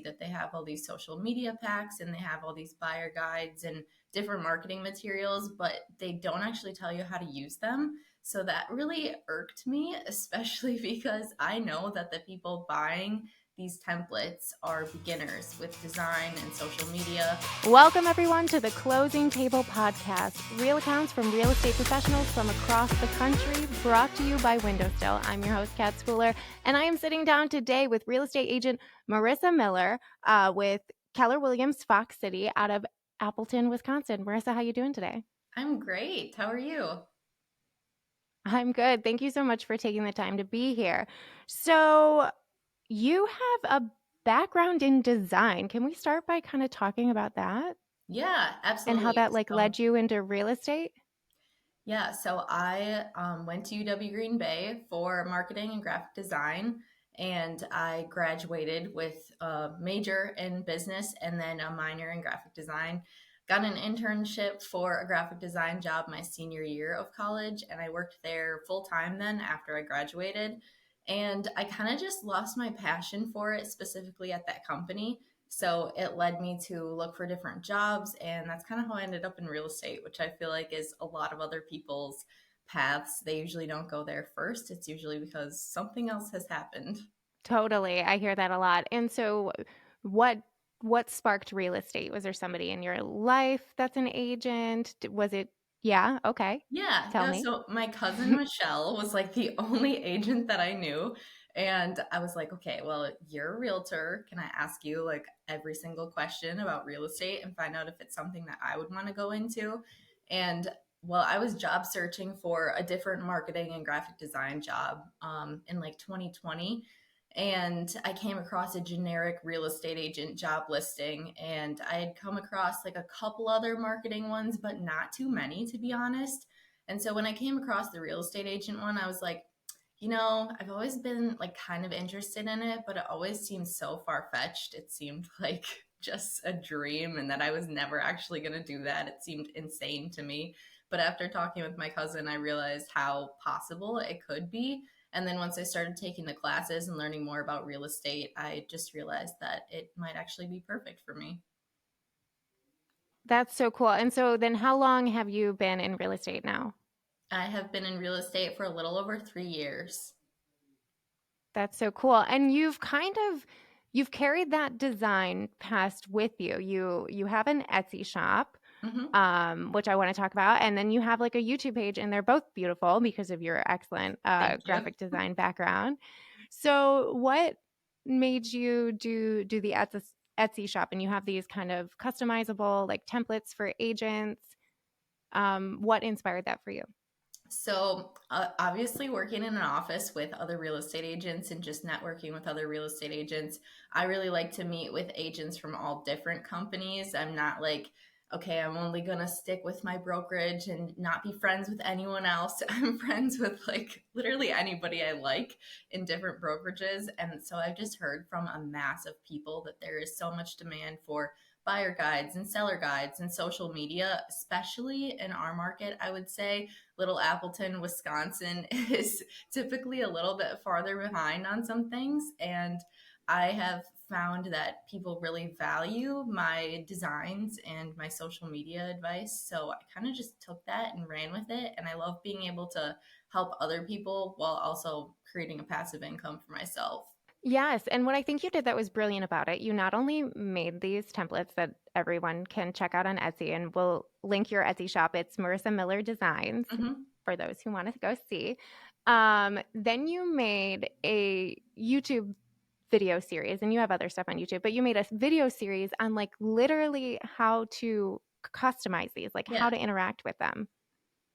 that they have all these social media packs and they have all these buyer guides and different marketing materials, but they don't actually tell you how to use them. So that really irked me, especially because I know that the people buying these templates are beginners with design and social media. Welcome, everyone, to the Closing Table Podcast, real accounts from real estate professionals from across the country, brought to you by WindowStill. I'm your host, Kat Spooler, and I am sitting down today with real estate agent Marissa Miller with Keller Williams Fox City out of Appleton, Wisconsin. Marissa, how you doing today? I'm great. How are you? I'm good. Thank you so much for taking the time to be here. So you have a background in design. Can we start by kind of talking about that? Yeah, And how absolutely. that led you into real estate? Yeah, so I went to UW Green Bay for marketing and graphic design, and I graduated with a major in business and then a minor in graphic design. Got an internship for a graphic design job my senior year of college, and I worked there full time then after I graduated. And I kind of just lost my passion for it, specifically at that company. So it led me to look for different jobs. And that's kind of how I ended up in real estate, which I feel like is a lot of other people's paths. They usually don't go there first. It's usually because something else has happened. Totally. I hear that a lot. And so what sparked real estate? Was there somebody in your life that's an agent? Was it yeah, okay. Yeah, Tell no, me. so my cousin Michelle was like the only agent that I knew. And I was like, okay, well, you're a realtor. Can I ask you like every single question about real estate and find out if it's something that I would want to go into? And well, I was job searching for a different marketing and graphic design job in like 2020. And I came across a generic real estate agent job listing. And I had come across like a couple other marketing ones, but not too many, to be honest. And so when I came across the real estate agent one, I was like, I've always been like kind of interested in it, but it always seemed so far fetched. It seemed like just a dream and that I was never actually going to do that. It seemed insane to me. But after talking with my cousin, I realized how possible it could be. And then once I started taking the classes and learning more about real estate, I just realized that it might actually be perfect for me. That's so cool. And so then how long have you been in real estate now? I have been in real estate for a little over 3 years. That's so cool. And you've carried that design past with you. You have an Etsy shop, Hmm. which I want to talk about, and then you have like a YouTube page, and they're both beautiful because of your excellent Thank you. graphic design background. So, what made you do the Etsy shop, and you have these kind of customizable like templates for agents? What inspired that for you? So, obviously, working in an office with other real estate agents and just networking with other real estate agents, I really like to meet with agents from all different companies. I'm not like, okay, I'm only going to stick with my brokerage and not be friends with anyone else. I'm friends with like literally anybody I like in different brokerages. And so I've just heard from a mass of people that there is so much demand for buyer guides and seller guides and social media, especially in our market, I would say little Appleton, Wisconsin is typically a little bit farther behind on some things. And I have found that people really value my designs and my social media advice. So I kind of just took that and ran with it. And I love being able to help other people while also creating a passive income for myself. Yes, and what I think you did that was brilliant about it, you not only made these templates that everyone can check out on Etsy, and we'll link your Etsy shop. It's Marissa Miller Designs Hmm. for those who want to go see. Then you made a YouTube video series, and you have other stuff on YouTube, but you made a video series on like literally how to customize these, like how Yeah. to interact with them.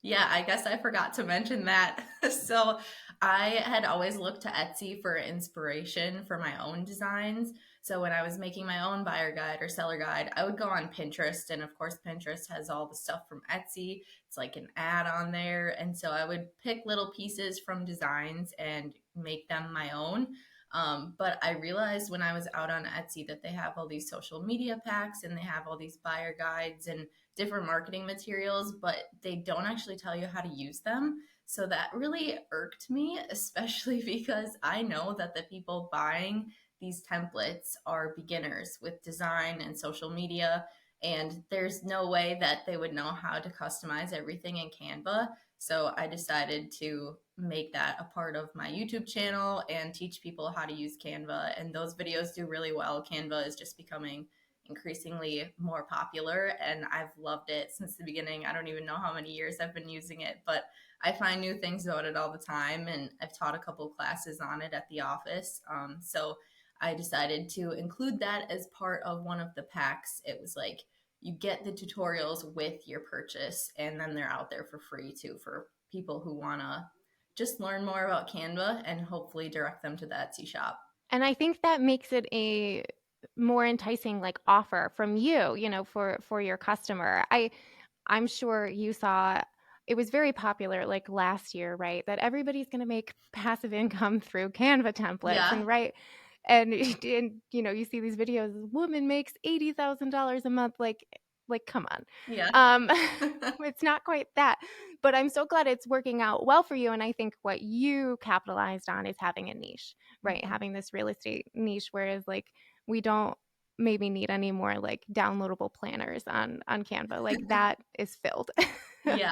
Yeah, I guess I forgot to mention that. So I had always looked to Etsy for inspiration for my own designs. So when I was making my own buyer guide or seller guide, I would go on Pinterest. And of course, Pinterest has all the stuff from Etsy. It's like an ad on there. And so I would pick little pieces from designs and make them my own. But I realized when I was out on Etsy that they have all these social media packs and they have all these buyer guides and different marketing materials, but they don't actually tell you how to use them. So that really irked me, especially because I know that the people buying these templates are beginners with design and social media, and there's no way that they would know how to customize everything in Canva. So I decided to make that a part of my YouTube channel and teach people how to use Canva. And those videos do really well. Canva is just becoming increasingly more popular, and I've loved it since the beginning. I don't even know how many years I've been using it, but I find new things about it all the time, and I've taught a couple classes on it at the office. So I decided to include that as part of one of the packs. It was like you get the tutorials with your purchase, and then they're out there for free too for people who want to just learn more about Canva and hopefully direct them to the Etsy shop. And I think that makes it a more enticing like offer from you, for your customer. I'm sure you saw it was very popular like last year, right? That everybody's going to make passive income through Canva templates Yeah, and right. And, and you see these videos, woman makes $80,000 a month. Like, come on. yeah. Um, it's not quite that, but I'm so glad it's working out well for you. And I think what you capitalized on is having a niche, right? Mhm. Having this real estate niche, whereas like we don't maybe need any more like downloadable planners on Canva. Like that is filled. Yeah.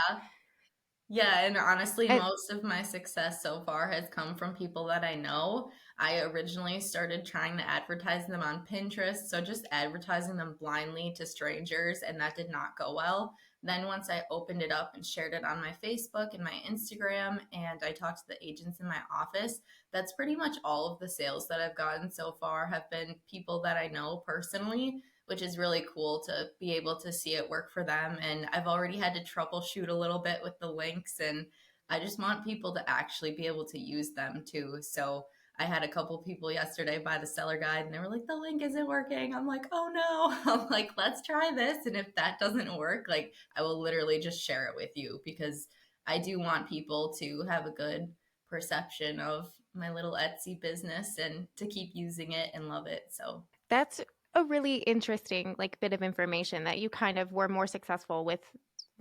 Yeah, and honestly, And most of my success so far has come from people that I know. I originally started trying to advertise them on Pinterest, so just advertising them blindly to strangers, and that did not go well. Then once I opened it up and shared it on my Facebook and my Instagram, and I talked to the agents in my office, that's pretty much all of the sales that I've gotten so far have been people that I know personally, which is really cool to be able to see it work for them. And I've already had to troubleshoot a little bit with the links, and I just want people to actually be able to use them too. So I had a couple people yesterday buy the seller guide and they were like, the link isn't working. I'm like, oh no. I'm like, let's try this. And if that doesn't work, like I will literally just share it with you because I do want people to have a good perception of my little Etsy business and to keep using it and love it. So that's a really interesting like bit of information that you kind of were more successful with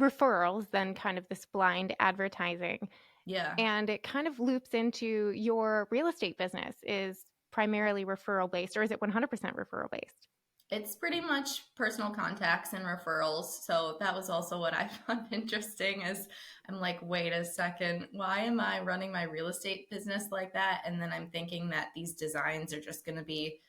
referrals than kind of this blind advertising. yeah. And it kind of loops into your real estate business is primarily referral based, or is it 100% referral based? It's pretty much personal contacts and referrals. So that was also what I found interesting is I'm like, wait a second, why am I running my real estate business like that? And then I'm thinking that these designs are just going to be,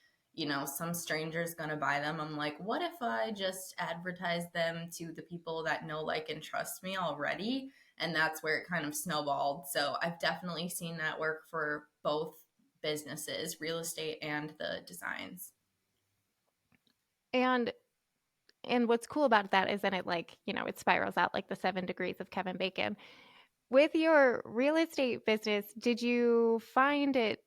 some stranger's going to buy them. I'm like, what if I just advertise them to the people that know, like, and trust me already? And that's where it kind of snowballed. So I've definitely seen that work for both businesses, real estate and the designs. And what's cool about that is that it like, it spirals out like the 7 degrees of Kevin Bacon. With your real estate business, did you find it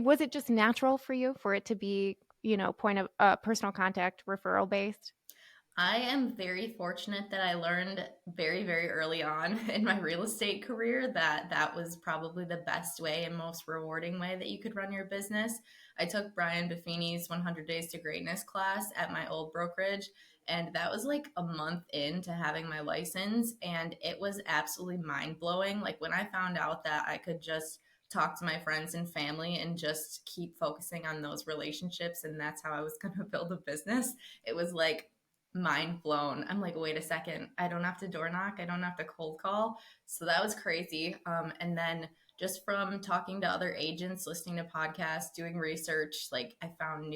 was it just natural for you for it to be, point of personal contact referral based? I am very fortunate that I learned very, very early on in my real estate career that that was probably the best way and most rewarding way that you could run your business. I took Brian Buffini's 100 Days to Greatness class at my old brokerage, and that was like a month into having my license, and it was absolutely mind blowing. Like when I found out that I could just talk to my friends and family and just keep focusing on those relationships, and that's how I was going to build a business. It was like mind blown. I'm like, wait a second, I don't have to door knock, I don't have to cold call. So that was crazy. And then just from talking to other agents, listening to podcasts, doing research, like I found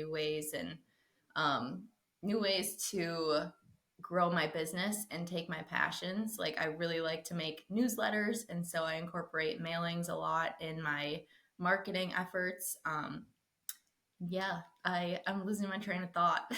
um, new ways to grow my business and take my passions. Like I really like to make newsletters, and so I incorporate mailings a lot in my marketing efforts. Yeah, I'm losing my train of thought.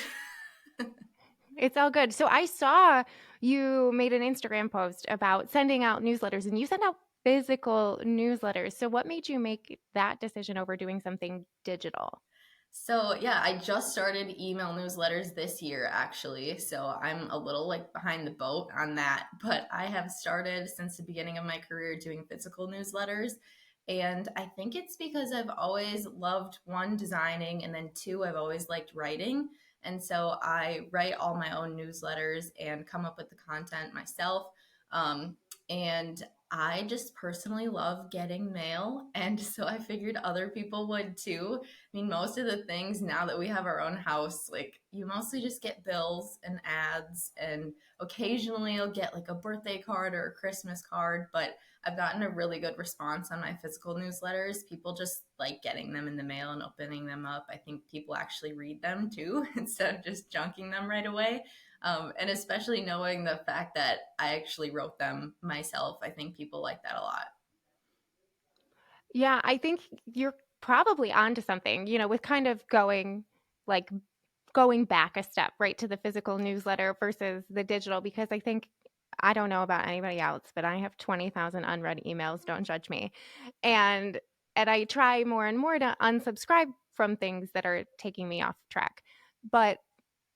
It's all good. So I saw you made an Instagram post about sending out newsletters and you send out physical newsletters. So what made you make that decision over doing something digital? So yeah, I just started email newsletters this year actually. So I'm a little like behind the boat on that, but I have started since the beginning of my career doing physical newsletters. And I think it's because I've always loved one, designing, and then two, I've always liked writing. And so I write all my own newsletters and come up with the content myself. And I just personally love getting mail. And so I figured other people would too. I mean, most of the things now that we have our own house, like you mostly just get bills and ads, and occasionally you'll get like a birthday card or a Christmas card. But I've gotten a really good response on my physical newsletters. People just like getting them in the mail and opening them up. I think people actually read them too instead of just junking them right away. And especially knowing the fact that I actually wrote them myself, I think people like that a lot. Yeah, I think you're probably onto something, with kind of like going back a step, right, to the physical newsletter versus the digital, because I don't know about anybody else, but I have 20,000 unread emails, don't judge me. And and I try more and more to unsubscribe from things that are taking me off track. But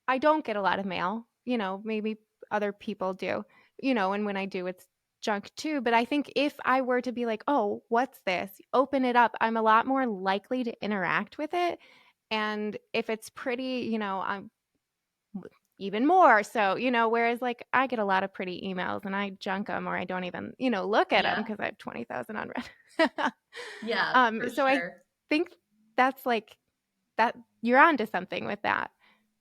I don't get a lot of mail, maybe other people do, and when I do, it's junk too. But I think if I were to be like, oh, what's this? Open it up, I'm a lot more likely to interact with it. And if it's pretty, I'm even more so, whereas like I get a lot of pretty emails and I junk them, or I don't even, look at them Yeah. because I have 20,000 unread. Yeah, for So I sure. think that's like that you're onto something with that.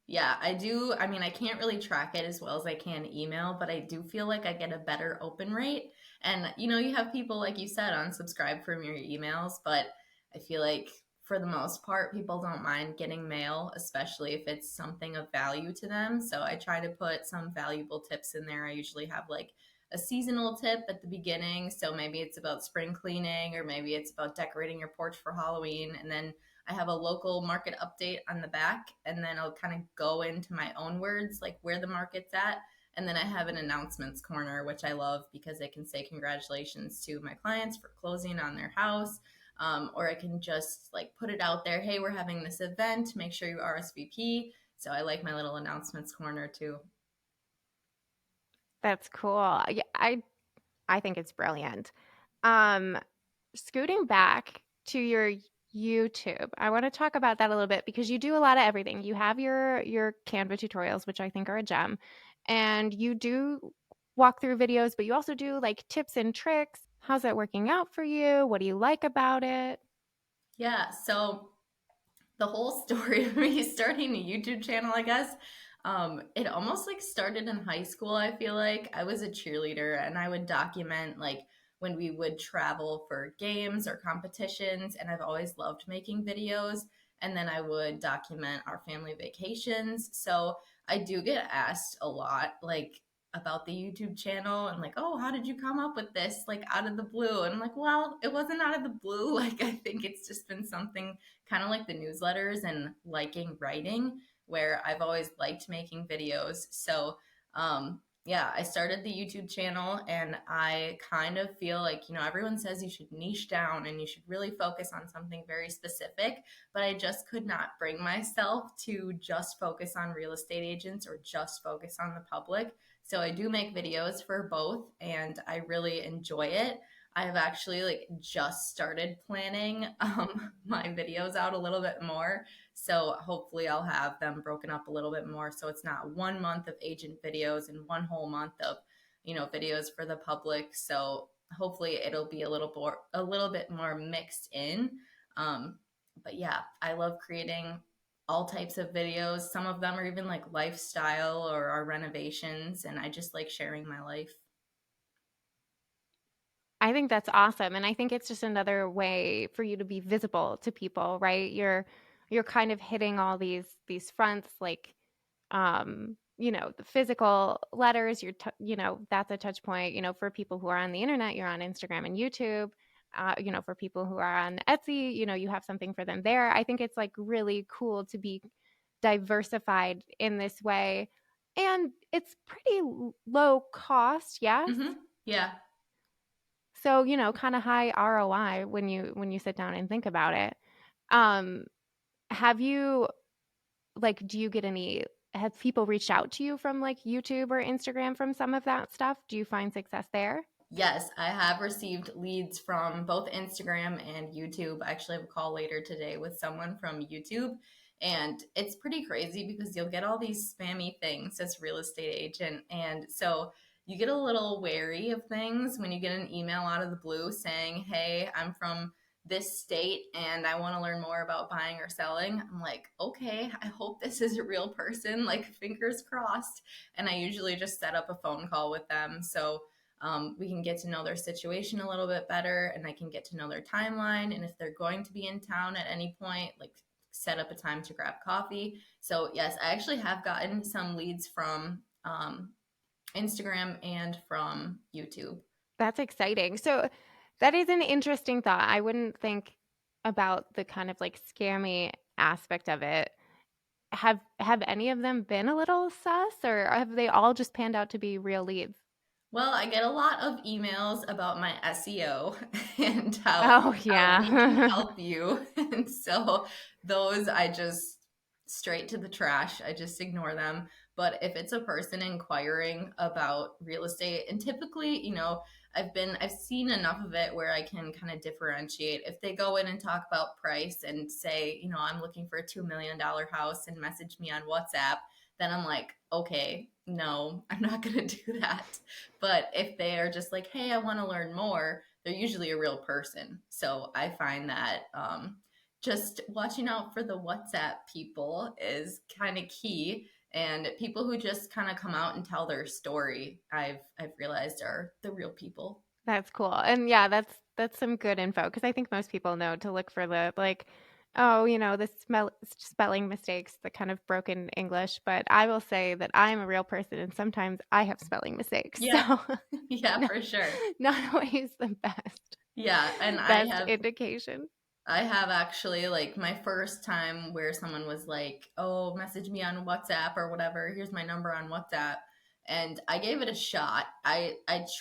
Yeah, I do. I mean, I can't really track it as well as I can email, but I do feel like I get a better open rate. And, you have people, like you said, unsubscribe from your emails, but I feel like for the most part, people don't mind getting mail, especially if it's something of value to them. So I try to put some valuable tips in there. I usually have like a seasonal tip at the beginning. So maybe it's about spring cleaning, or maybe it's about decorating your porch for Halloween. And then I have a local market update on the back, and then I'll kind of go into my own words, like where the market's at. And then I have an announcements corner, which I love because I can say congratulations to my clients for closing on their house. Or I can just like put it out there, hey, we're having this event, make sure you RSVP. So I like my little announcements corner too. That's cool. Yeah, I think it's brilliant. Um, Scooting back to your YouTube, I want to talk about that a little bit because you do a lot of everything. You have your Canva tutorials, which I think are a gem, and you do walkthrough videos, but you also do like tips and tricks. How's that working out for you? What do you like about it? Yeah, so the whole story of me starting a YouTube channel, I guess, it almost like started in high school. I feel like I was a cheerleader and I would document like when we would travel for games or competitions, and I've always loved making videos. And then I would document our family vacations. So I do get asked a lot, like, about the YouTube channel and like, oh, how did you come up with this? Like out of the blue. And I'm like, well, it wasn't out of the blue. Like, I think it's just been something kind of like the newsletters and liking writing, where I've always liked making videos. So, yeah, I started the YouTube channel, and I kind of feel like, everyone says you should niche down and you should really focus on something very specific, but I just could not bring myself to just focus on real estate agents or just focus on the public. So I do make videos for both, and I really enjoy it. I have actually like just started planning my videos out a little bit more. So hopefully I'll have them broken up a little bit more. So it's not 1 month of agent videos and one whole month of, videos for the public. So hopefully it'll be a little bit more mixed in. Um, but yeah, I love creating all types of videos. Some of them are even like lifestyle or our renovations, and I just like sharing my life. I think that's awesome, and I think it's just another way for you to be visible to people, right? You're kind of hitting all these fronts, like the physical letters. That's a touch point. For people who are on the internet, you're on Instagram and YouTube. For people who are on Etsy, you have something for them there. I think it's like really cool to be diversified in this way, and it's pretty low cost, yes. Yeah. So, kind of high ROI when you sit down and think about it. Um, have you do you get any have people reached out to you from like YouTube or Instagram from some of that stuff? Do you find success there? Yes, I have received leads from both Instagram and YouTube. I actually have a call later today with someone from YouTube. And it's pretty crazy because you'll get all these spammy things as real estate agent. And so you get a little wary of things when you get an email out of the blue saying, hey, I'm from this state and I want to learn more about buying or selling. I'm like, okay, I hope this is a real person, like fingers crossed. And I usually just set up a phone call with them. So we can get to know their situation a little bit better and I can get to know their timeline. And if they're going to be in town at any point, like set up a time to grab coffee. So, yes, I actually have gotten some leads from Instagram and from YouTube. That's exciting. So that is an interesting thought. I wouldn't think about the kind of like scammy aspect of it. Have any of them been a little sus, or have they all just panned out to be real leads? Well, I get a lot of emails about my SEO and Oh, how we can yeah. help you. And so those I just straight to the trash. I just ignore them. But if it's a person inquiring about real estate, and typically, I've seen enough of it where I can kind of differentiate. If they go in and talk about price and say, I'm looking for a $2 million house and message me on WhatsApp, then I'm like, okay, no, I'm not going to do that. But if they are just like, hey, I want to learn more, they're usually a real person. So I find that just watching out for the WhatsApp people is kind of key. And people who just kind of come out and tell their story, I've realized are the real people. That's cool. And yeah, that's some good info because I think most people know to look for the like, oh, the spelling mistakes, the kind of broken English. But I will say that I'm a real person and sometimes I have spelling mistakes. Yeah, So yeah, not, for sure. not always the Yeah, and best indication. I have actually like my first time where someone was like, "Oh, message me on WhatsApp or whatever. Here's my number on WhatsApp." And I gave it a shot. I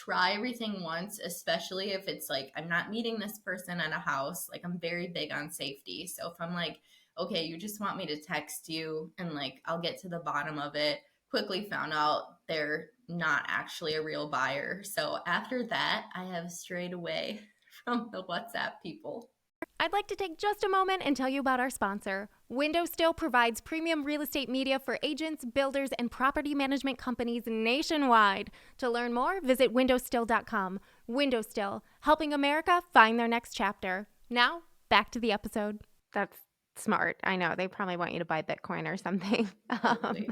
try everything once, especially if it's like I'm not meeting this person at a house. Like I'm very big on safety. So if I'm like, "Okay, you just want me to text you and like I'll get to the bottom of it." Quickly found out they're not actually a real buyer. So after that, I have strayed away from the WhatsApp people. I'd like to take just a moment and tell you about our sponsor. WindowStill provides premium real estate media for agents, builders, and property management companies nationwide. To learn more, visit windowstill.com. WindowStill, helping America find their next chapter. Now, back to the episode. That's smart. I know. They probably want you to buy Bitcoin or something. Probably.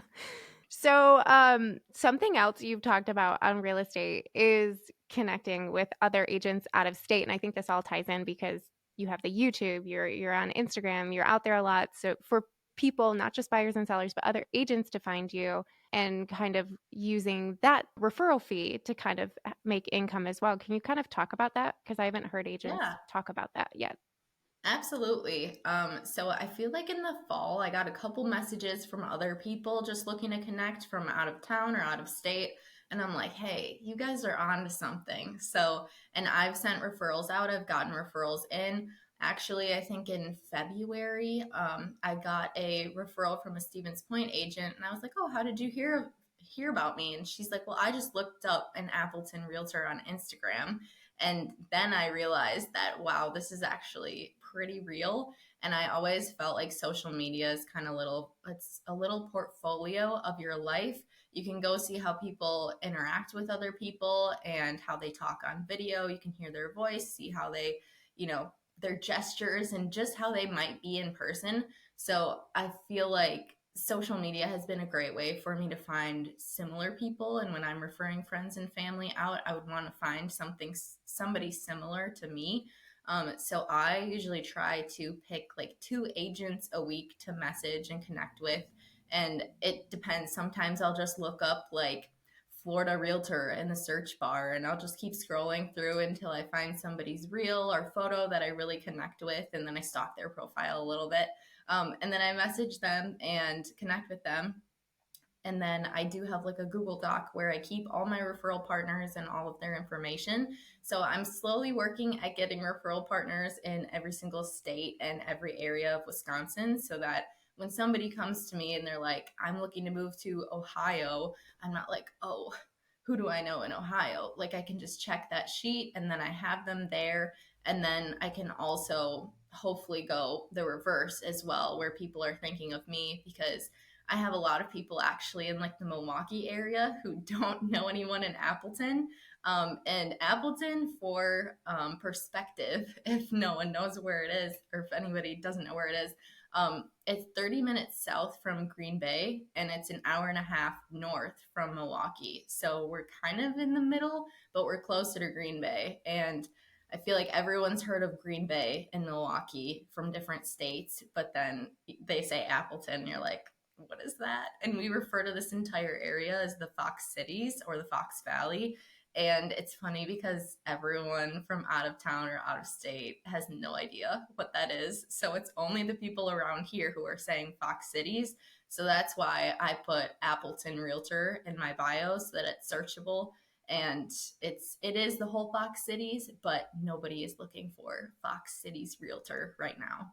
Something else you've talked about on real estate is connecting with other agents out of state. And I think this all ties in because you have the YouTube, you're on Instagram, you're out there a lot. So for people, not just buyers and sellers, but other agents to find you and kind of using that referral fee to kind of make income as well. Can you kind of talk about that? Because I haven't heard agents Yeah. talk about that yet. Absolutely. So I feel like in the fall, I got a couple messages from other people just looking to connect from out of town or out of state. And I'm like, hey, you guys are on to something. So, and I've sent referrals out, I've gotten referrals in. Actually, I think in February, I got a referral from a Stevens Point agent, and I was like, oh, how did you hear about me? And she's like, well, I just looked up an Appleton realtor on Instagram. And then I realized that, wow, this is actually pretty real. And I always felt like social media is it's a little portfolio of your life. You can go see how people interact with other people and how they talk on video. You can hear their voice, see how they, their gestures and just how they might be in person. So I feel like social media has been a great way for me to find similar people, and when I'm referring friends and family out, I would want to find somebody similar to me. So I usually try to pick like 2 agents a week to message and connect with, and it depends. Sometimes I'll just look up like Florida realtor in the search bar and I'll just keep scrolling through until I find somebody's reel or photo that I really connect with, and then I stalk their profile a little bit. And then I message them and connect with them. And then I do have like a Google Doc where I keep all my referral partners and all of their information. So I'm slowly working at getting referral partners in every single state and every area of Wisconsin so that when somebody comes to me and they're like, I'm looking to move to Ohio, I'm not like, oh, who do I know in Ohio? Like I can just check that sheet and then I have them there. And then I can also hopefully go the reverse as well, where people are thinking of me because I have a lot of people actually in like the Milwaukee area who don't know anyone in Appleton. And Appleton, for perspective, if no one knows where it is, or if anybody doesn't know where it is, it's 30 minutes south from Green Bay, and it's an hour and a half north from Milwaukee. So we're kind of in the middle, but we're closer to Green Bay. And I feel like everyone's heard of Green Bay and Milwaukee from different states, but then they say Appleton, and you're like, what is that? And we refer to this entire area as the Fox Cities or the Fox Valley. And it's funny because everyone from out of town or out of state has no idea what that is. So it's only the people around here who are saying Fox Cities. So that's why I put Appleton Realtor in my bio so that it's searchable. And it is the whole Fox Cities, but nobody is looking for Fox Cities Realtor right now.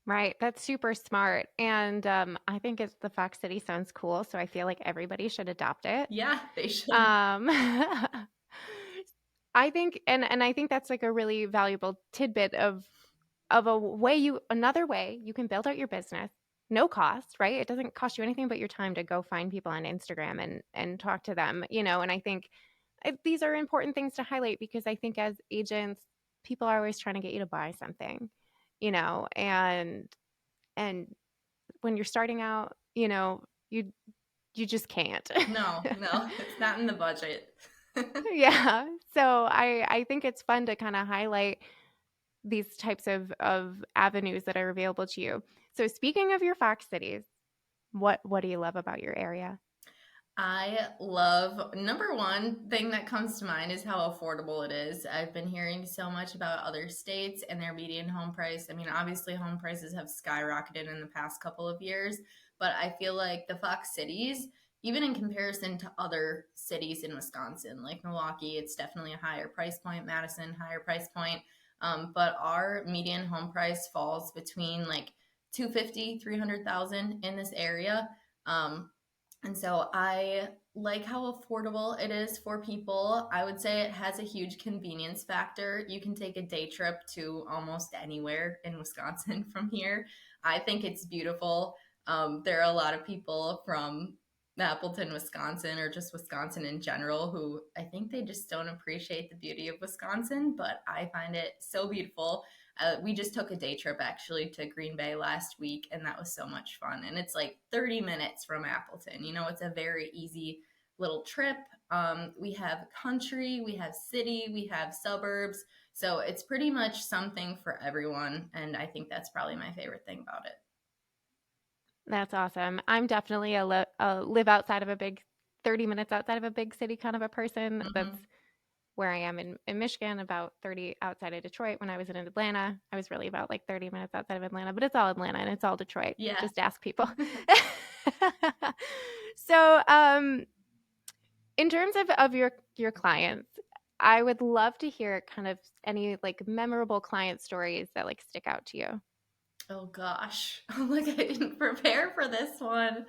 Right. That's super smart. And I think the Fox City sounds cool. So I feel like everybody should adopt it. Yeah, they should. Um, I think, and I think that's like a really valuable tidbit of another way you can build out your business, no cost, right? It doesn't cost you anything but your time to go find people on Instagram and talk to them, and I think these are important things to highlight because I think as agents, people are always trying to get you to buy something, and when you're starting out, you just can't. No, no, it's not in the budget. Yeah. So I think it's fun to kind of highlight these types of avenues that are available to you. So speaking of your Fox cities, what do you love about your area? I love, number one thing that comes to mind is how affordable it is. I've been hearing so much about other states and their median home price. I mean, obviously, home prices have skyrocketed in the past couple of years, but I feel like the Fox cities, even in comparison to other cities in Wisconsin, like Milwaukee, it's definitely a higher price point, Madison, higher price point. But our median home price falls between like 250, 300,000 in this area. Um, and so I like how affordable it is for people. I would say it has a huge convenience factor. You can take a day trip to almost anywhere in Wisconsin from here. I think it's beautiful. There are a lot of people from Appleton, Wisconsin, or just Wisconsin in general, who I think they just don't appreciate the beauty of Wisconsin, but I find it so beautiful. We just took a day trip actually to Green Bay last week, and that was so much fun. And it's like 30 minutes from Appleton. It's a very easy little trip. We have country, we have city, we have suburbs. So it's pretty much something for everyone. And I think that's probably my favorite thing about it. That's awesome. I'm definitely a live outside of 30 minutes outside of a big city kind of a person. That's Hmm. where I am in Michigan, about 30 outside of Detroit. When I was in Atlanta, I was really about like 30 minutes outside of Atlanta, but it's all Atlanta and it's all Detroit. Yeah. Just ask people. So, in terms of your clients, I would love to hear kind of any like memorable client stories that like stick out to you. Oh gosh. Like I didn't prepare for this one.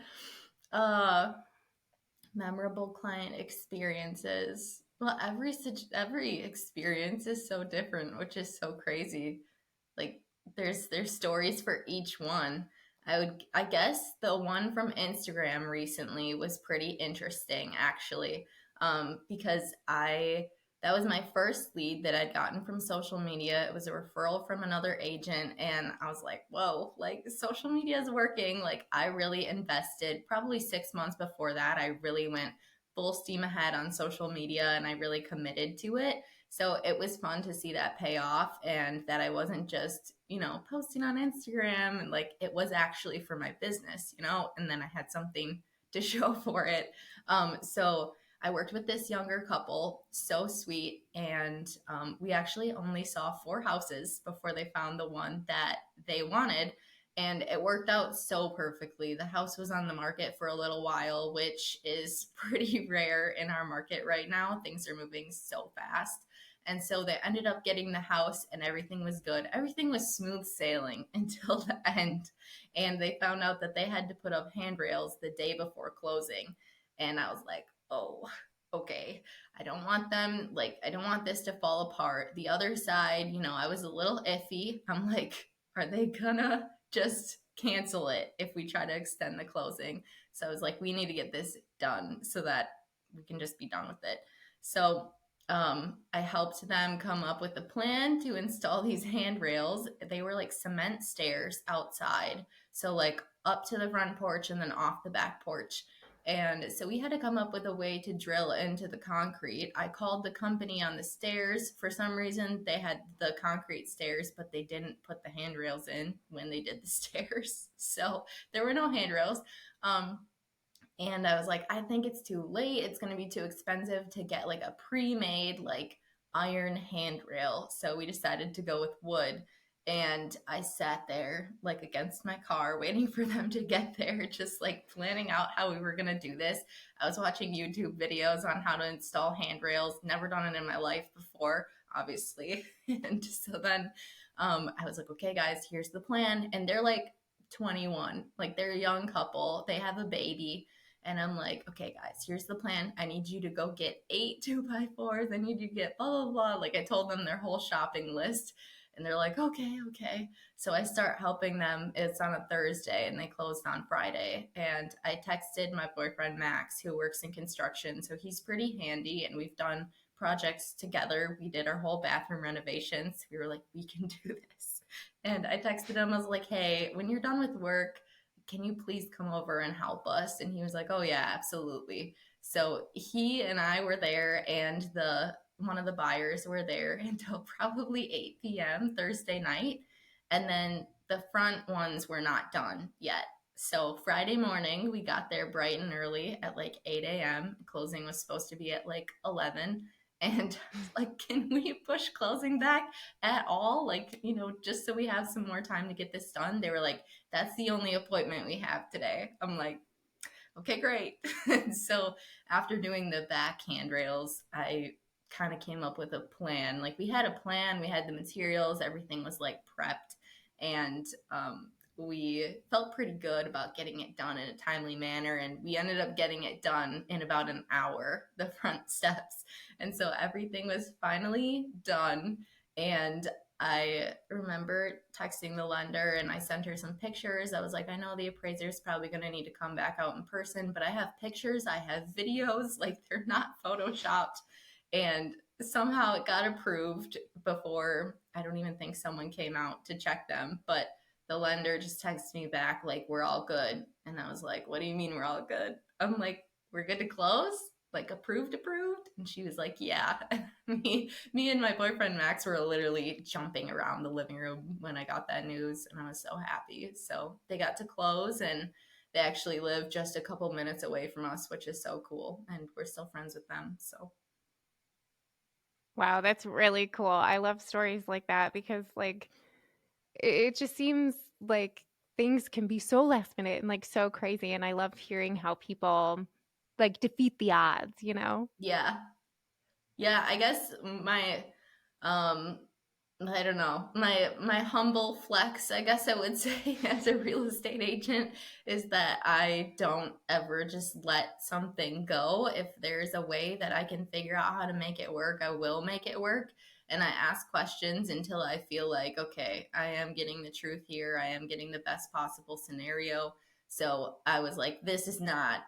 Uh Memorable client experiences. Well, every experience is so different, which is so crazy. Like there's stories for each one. I guess the one from Instagram recently was pretty interesting actually. Because I that was my first lead that I'd gotten from social media. It was a referral from another agent, and I was like, whoa, like social media is working. Like I really invested probably 6 months before that. I really went full steam ahead on social media and I really committed to it. So it was fun to see that pay off, and that I wasn't just, posting on Instagram, and like it was actually for my business, and then I had something to show for it. So I worked with this younger couple, so sweet, and we actually only saw 4 houses before they found the one that they wanted. And it worked out so perfectly. The house was on the market for a little while, which is pretty rare in our market right now. Things are moving so fast. And so they ended up getting the house, and everything was good. Everything was smooth sailing until the end. And they found out that they had to put up handrails the day before closing. And I was like, oh, okay. I don't want this to fall apart. The other side, I was a little iffy. I'm like, are they gonna just cancel it if we try to extend the closing. So I was like, we need to get this done so that we can just be done with it. So I helped them come up with a plan to install these handrails. They were like cement stairs outside. So like up to the front porch and then off the back porch. And so we had to come up with a way to drill into the concrete. I called the company on the stairs. For some reason, they had the concrete stairs, but they didn't put the handrails in when they did the stairs. So there were no handrails. And I was like, I think it's too late. It's going to be too expensive to get like a pre-made like iron handrail. So we decided to go with wood. And I sat there like against my car waiting for them to get there, just like planning out how we were going to do this. I was watching YouTube videos on how to install handrails, never done it in my life before, obviously. And so then I was like, okay, guys, here's the plan. And they're like 21, like they're a young couple, they have a baby. And I'm like, okay, guys, here's the plan. I need you to go get 8 2x4s. I need you to get blah, blah, blah. Like I told them their whole shopping list. And they're like, okay, okay. So I start helping them. It's on a Thursday and they closed on Friday. And I texted my boyfriend, Max, who works in construction. So he's pretty handy and we've done projects together. We did our whole bathroom renovations. We were like, we can do this. And I texted him, I was like, hey, when you're done with work, can you please come over and help us? And he was like, oh yeah, absolutely. So he and I were there and the one of the buyers were there until probably 8 p.m. Thursday night. And then the front ones were not done yet. So Friday morning, we got there bright and early at like 8 a.m. Closing was supposed to be at like 11. And like, can we push closing back at all? Like, just so we have some more time to get this done. They were like, that's the only appointment we have today. I'm like, okay, great. So after doing the back handrails, I kind of came up with a plan. Like we had a plan, we had the materials, everything was like prepped, and we felt pretty good about getting it done in a timely manner. And we ended up getting it done in about an hour, the front steps. And so everything was finally done. And I remember texting the lender and I sent her some pictures. I was like, I know the appraiser is probably going to need to come back out in person, but I have pictures, I have videos, like they're not photoshopped. And somehow it got approved before, I don't even think someone came out to check them, but the lender just texted me back like, we're all good. And I was like, what do you mean we're all good? I'm like, we're good to close? Like approved? And she was like, yeah. me and my boyfriend Max were literally jumping around the living room when I got that news, and I was so happy. So they got to close, and they actually live just a couple minutes away from us, which is so cool, and we're still friends with them. So Wow, that's really cool. I love stories like that because like it just seems like things can be so last minute and like so crazy, and I love hearing how people like defeat the odds, you know? yeah, I guess my um I don't know. My humble flex, I guess I would say, as a real estate agent, is that I don't ever just let something go. If there's a way that I can figure out how to make it work, I will make it work. And I ask questions until I feel like, okay, I am getting the truth here. I am getting the best possible scenario. So I was like, this is not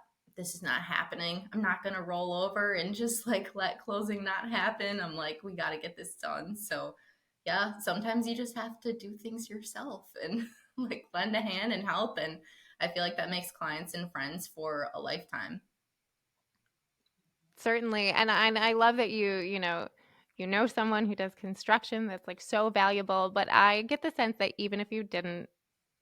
happening. I'm not going to roll over and just like let closing not happen. I'm like, we got to get this done. So yeah, sometimes you just have to do things yourself and like lend a hand and help. And I feel like that makes clients and friends for a lifetime. Certainly. And I love that you know someone who does construction that's like so valuable, but I get the sense that even if you didn't,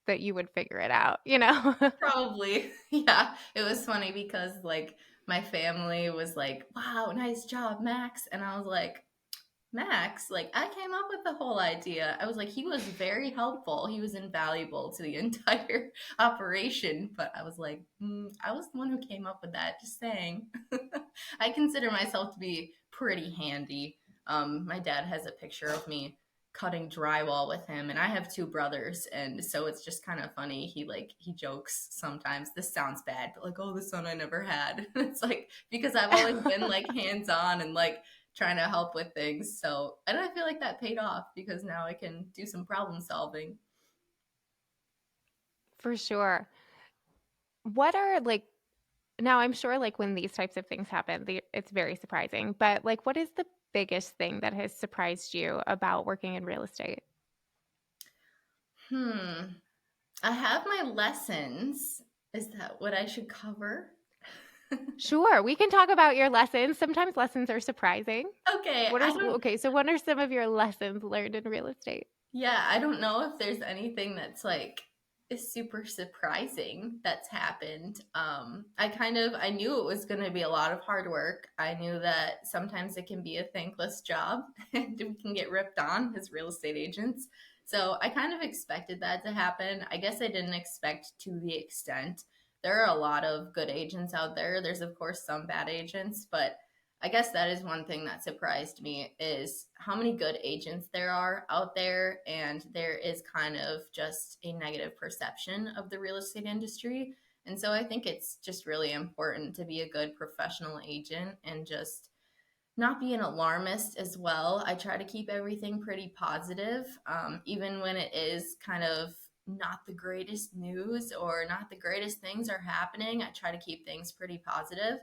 that you would figure it out, you know? Probably. Yeah. It was funny because like my family was like, wow, nice job, Max. And I was like, Max, like I came up with the whole idea. I was like, he was very helpful. He was invaluable to the entire operation. But I was like, I was the one who came up with that. Just saying. I consider myself to be pretty handy. My dad has a picture of me cutting drywall with him, and I have two brothers, and so it's just kind of funny. He jokes sometimes. This sounds bad, but like, oh, the son I never had. It's like because I've always been like hands on and like trying to help with things. So, and I feel like that paid off because now I can do some problem solving. For sure. What are like now I'm sure like when these types of things happen, it's very surprising, but like what is the biggest thing that has surprised you about working in real estate? Hmm. I have my lessons. Is that what I should cover? Sure, we can talk about your lessons. Sometimes lessons are surprising. Okay, What are I don't okay, so what are some of your lessons learned in real estate? yeah, I don't know if there's anything that's like is super surprising that's happened. I knew it was going to be a lot of hard work. I knew that sometimes it can be a thankless job and we can get ripped on as real estate agents. So I kind of expected that to happen. I guess I didn't expect to the extent. There are a lot of good agents out there. There's of course some bad agents, but I guess that is one thing that surprised me is how many good agents there are out there, and there is kind of just a negative perception of the real estate industry. And so I think it's just really important to be a good professional agent and just not be an alarmist as well. I try to keep everything pretty positive, even when it is kind of not the greatest news or not the greatest things are happening. I try to keep things pretty positive.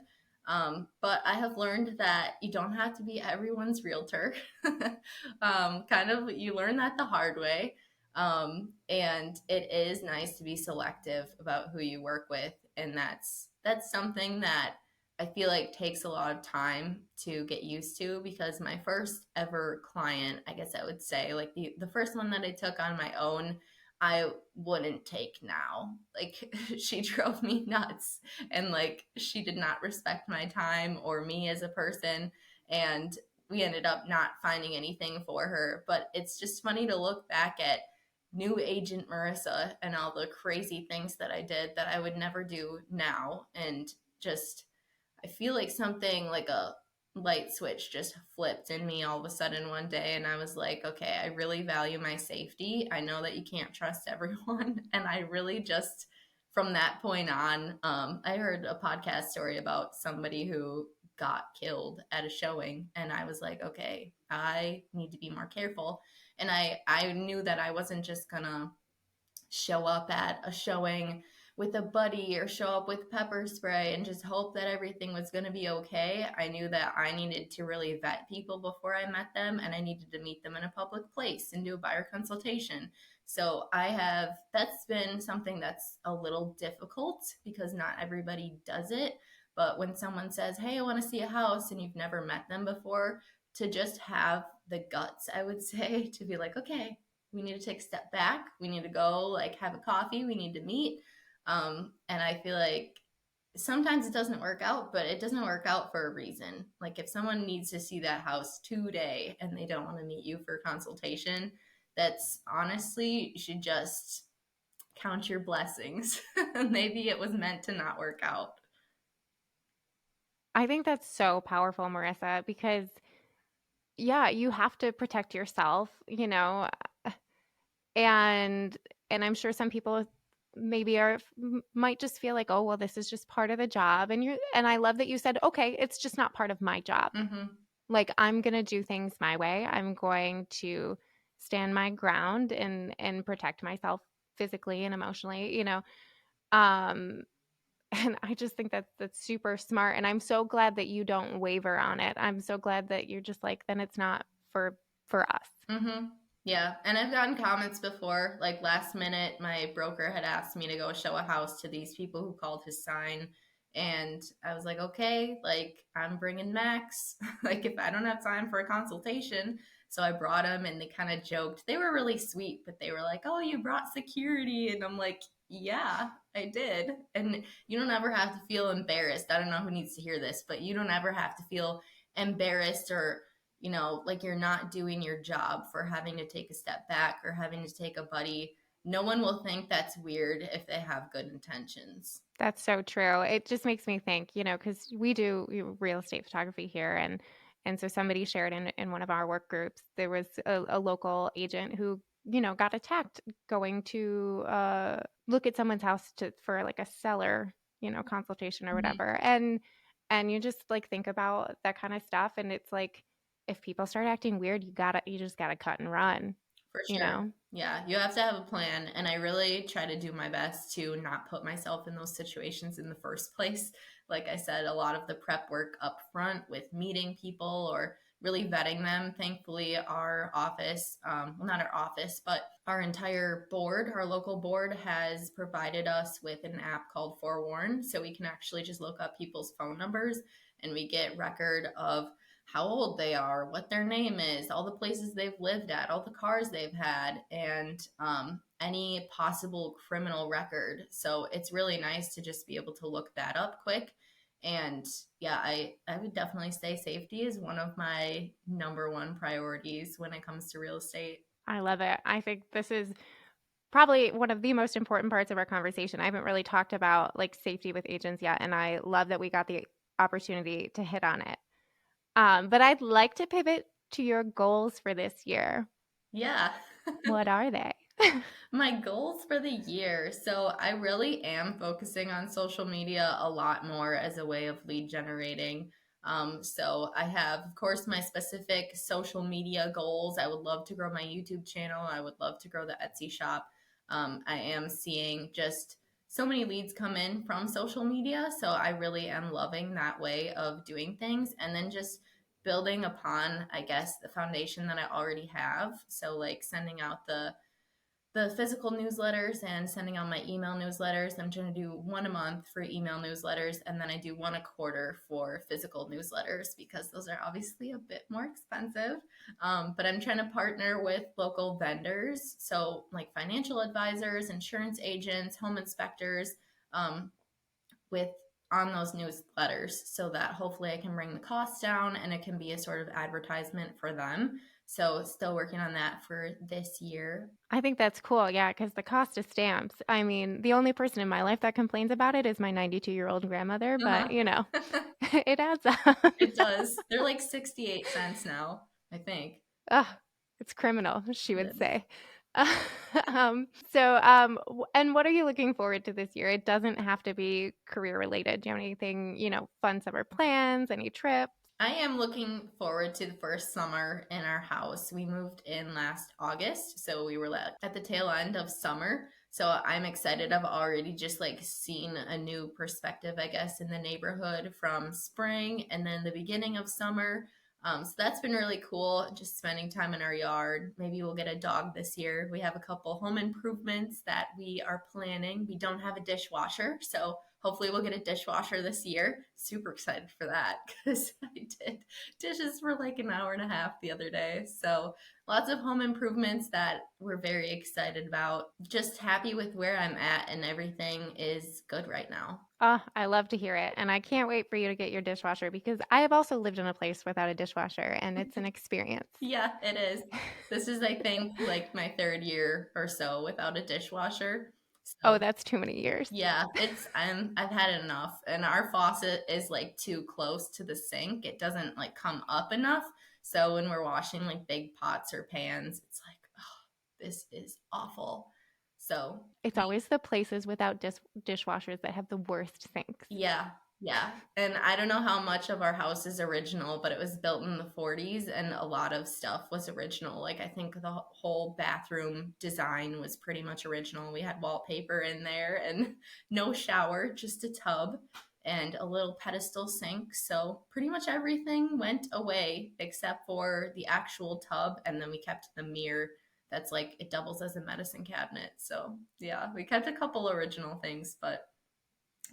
But I have learned that you don't have to be everyone's realtor. Kind of, you learn that the hard way. And it is nice to be selective about who you work with, and that's something that I feel like takes a lot of time to get used to because my first ever client, I guess I would say, like the first one that I took on my own, I wouldn't take now. Like she drove me nuts and like she did not respect my time or me as a person, and we ended up not finding anything for her. But it's just funny to look back at new agent Marissa and all the crazy things that I did that I would never do now, and just I feel like something like a light switch just flipped in me all of a sudden one day. And I was like, okay, I really value my safety. I know that you can't trust everyone. And I really just, from that point on, I heard a podcast story about somebody who got killed at a showing. And I was like, okay, I need to be more careful. And I knew that I wasn't just gonna show up at a showing with a buddy or show up with pepper spray and just hope that everything was going to be okay. I knew that I needed to really vet people before I met them, and I needed to meet them in a public place and do a buyer consultation. So that's been something that's a little difficult because not everybody does it. But when someone says, hey, I want to see a house, and you've never met them before, to just have the guts, I would say, to be like, okay, we need to take a step back. We need to go like have a coffee. We need to meet. And I feel like sometimes it doesn't work out, but it doesn't work out for a reason. Like if someone needs to see that house today and they don't want to meet you for a consultation, that's honestly, you should just count your blessings. Maybe it was meant to not work out. I think that's so powerful, Marissa, because yeah, you have to protect yourself, and I'm sure some people maybe might just feel like, oh, well, this is just part of the job, and I love that you said, okay, it's just not part of my job. Mm-hmm. Like I'm gonna do things my way. I'm going to stand my ground and protect myself physically and emotionally, um and I just think that's super smart, and I'm so glad that you don't waver on it. I'm so glad that you're just like, then it's not for us. Mm-hmm. Yeah. And I've gotten comments before, like last minute, my broker had asked me to go show a house to these people who called his sign. And I was like, okay, like I'm bringing Max. Like if I don't have time for a consultation. So I brought him and they kind of joked. They were really sweet, but they were like, oh, you brought security. And I'm like, yeah, I did. And you don't ever have to feel embarrassed. I don't know who needs to hear this, but you don't ever have to feel embarrassed or like you're not doing your job for having to take a step back or having to take a buddy. No one will think that's weird if they have good intentions. That's so true. It just makes me think, because we do real estate photography here, and so somebody shared in one of our work groups, there was a local agent who, got attacked going to look at someone's house for like a seller, consultation or Mhm. whatever. And you just like think about that kind of stuff, and it's like if people start acting weird, you just gotta cut and run. For you sure. know? Yeah, you have to have a plan, and I really try to do my best to not put myself in those situations in the first place. Like I said, a lot of the prep work up front with meeting people or really vetting them. Thankfully, our office, well, not our office, but our entire board, our local board, has provided us with an app called Forewarn. So we can actually just look up people's phone numbers and we get record of how old they are, what their name is, all the places they've lived at, all the cars they've had, and any possible criminal record. So it's really nice to just be able to look that up quick. And yeah, I would definitely say safety is one of my number one priorities when it comes to real estate. I love it. I think this is probably one of the most important parts of our conversation. I haven't really talked about like safety with agents yet, and I love that we got the opportunity to hit on it. But I'd like to pivot to your goals for this year. Yeah. What are they? My goals for the year. So I really am focusing on social media a lot more as a way of lead generating. So I have, of course, my specific social media goals. I would love to grow my YouTube channel. I would love to grow the Etsy shop. I am seeing just so many leads come in from social media. So I really am loving that way of doing things. And then just building upon, I guess, the foundation that I already have. So like sending out the physical newsletters and sending out my email newsletters. I'm trying to do one a month for email newsletters, and then I do one a quarter for physical newsletters because those are obviously a bit more expensive. But I'm trying to partner with local vendors, so like financial advisors, insurance agents, home inspectors, um, with on those newsletters so that hopefully I can bring the costs down and it can be a sort of advertisement for them. So still working on that for this year. I think that's cool, yeah, because the cost of stamps. I mean, the only person in my life that complains about it is my 92-year-old grandmother, but Uh-huh. it adds up. It does. They're like 68 cents now, I think. Ugh, it's criminal, she It would is. say. And what are you looking forward to this year? It doesn't have to be career related. Do you have anything, fun summer plans, any trips? I am looking forward to the first summer in our house. We moved in last August, so we were at the tail end of summer. So I'm excited. I've already just like seen a new perspective, I guess, in the neighborhood from spring and then the beginning of summer. So that's been really cool, just spending time in our yard. Maybe we'll get a dog this year. We have a couple home improvements that we are planning. We don't have a dishwasher, so hopefully we'll get a dishwasher this year. Super excited for that because I did dishes for like an hour and a half the other day. So lots of home improvements that we're very excited about. Just happy with where I'm at and everything is good right now. Oh, I love to hear it. And I can't wait for you to get your dishwasher because I have also lived in a place without a dishwasher and it's an experience. Yeah, it is. This is, I think, like my third year or so without a dishwasher. Oh, So that's too many years. yeah, I've had enough. And our faucet is like too close to the sink. It doesn't like come up enough. So when we're washing like big pots or pans, it's like, oh, this is awful. So It's we always the places without dishwashers that have the worst sinks. yeah, yeah. And I don't know how much of our house is original, but it was built in the 40s and a lot of stuff was original. Like I think the whole bathroom design was pretty much original. We had wallpaper in there and no shower, just a tub and a little pedestal sink. So pretty much everything went away except for the actual tub and then we kept the mirror that's like it doubles as a medicine cabinet. So, yeah, we kept a couple original things, but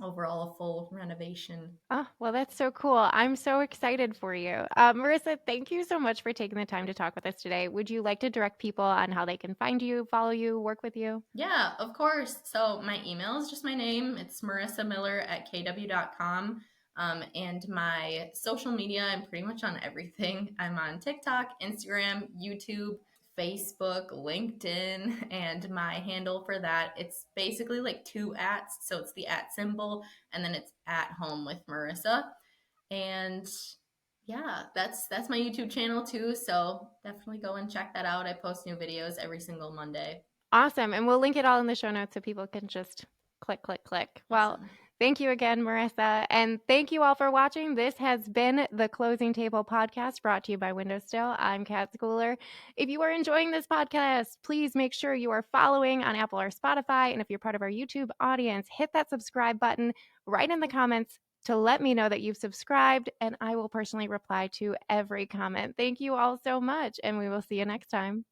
overall a full renovation. Oh, well, that's so cool. I'm so excited for you. Marissa, thank you so much for taking the time to talk with us today. Would you like to direct people on how they can find you, follow you, work with you? Yeah, of course. So my email is just my name. It's Marissa Miller at kw.com. And my social media, I'm pretty much on everything. I'm on TikTok, Instagram, YouTube, Facebook, LinkedIn, and my handle for that, it's basically like two ats. So it's the at symbol, and then it's at home with Marissa. And yeah, that's my YouTube channel too. So definitely go and check that out. I post new videos every single Monday. Awesome. And we'll link it all in the show notes so people can just click, click, click. Well, Awesome. Thank you again, Marissa. And thank you all for watching. This has been the Closing Table Podcast brought to you by WindowStill. I'm Kat Schooler. If you are enjoying this podcast, please make sure you are following on Apple or Spotify. And if you're part of our YouTube audience, hit that subscribe button right in the comments to let me know that you've subscribed. And I will personally reply to every comment. Thank you all so much. And we will see you next time.